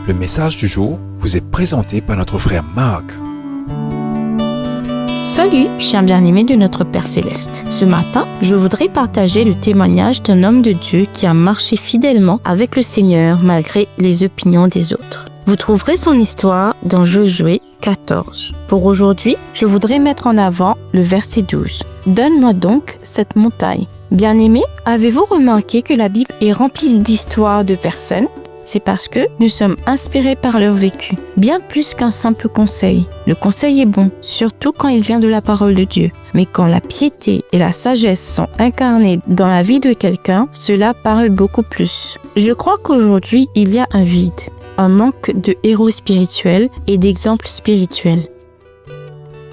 Le message du jour vous est présenté par notre frère Marc. Salut, chers bien-aimés de notre Père Céleste. Ce matin, je voudrais partager le témoignage d'un homme de Dieu qui a marché fidèlement avec le Seigneur malgré les opinions des autres. Vous trouverez son histoire dans Josué 14. Pour aujourd'hui, je voudrais mettre en avant le verset 12. « Donne-moi donc cette montagne. » Bien-aimés, avez-vous remarqué que la Bible est remplie d'histoires de personnes? C'est parce que nous sommes inspirés par leur vécu, bien plus qu'un simple conseil. Le conseil est bon, surtout quand il vient de la parole de Dieu. Mais quand la piété et la sagesse sont incarnées dans la vie de quelqu'un, cela parle beaucoup plus. Je crois qu'aujourd'hui, il y a un vide, un manque de héros spirituels et d'exemples spirituels.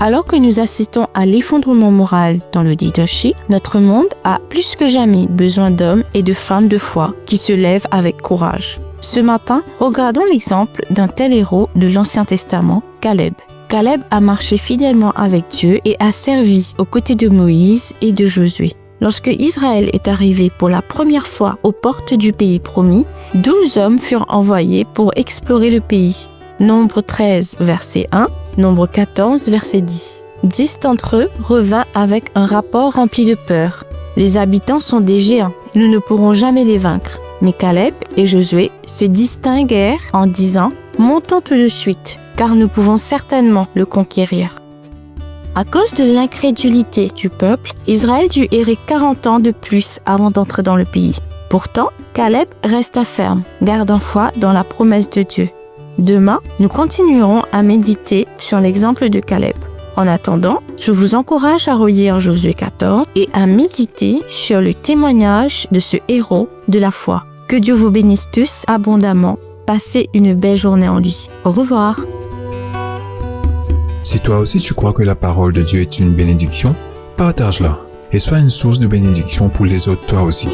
Alors que nous assistons à l'effondrement moral dans le leadership, notre monde a plus que jamais besoin d'hommes et de femmes de foi qui se lèvent avec courage. Ce matin, regardons l'exemple d'un tel héros de l'Ancien Testament, Caleb. Caleb a marché fidèlement avec Dieu et a servi aux côtés de Moïse et de Josué. Lorsque Israël est arrivé pour la première fois aux portes du pays promis, 12 hommes furent envoyés pour explorer le pays. Nombre 13, verset 1, Nombre 14, verset 10. 10 d'entre eux revinrent avec un rapport rempli de peur. Les habitants sont des géants, nous ne pourrons jamais les vaincre. Mais Caleb et Josué se distinguèrent en disant « Montons tout de suite, car nous pouvons certainement le conquérir. » À cause de l'incrédulité du peuple, Israël dut errer 40 ans de plus avant d'entrer dans le pays. Pourtant, Caleb resta ferme, gardant foi dans la promesse de Dieu. Demain, nous continuerons à méditer sur l'exemple de Caleb. En attendant, je vous encourage à relire Josué 14 et à méditer sur le témoignage de ce héros de la foi. Que Dieu vous bénisse tous abondamment. Passez une belle journée en lui. Au revoir. Si toi aussi tu crois que la parole de Dieu est une bénédiction, partage-la et sois une source de bénédiction pour les autres toi aussi.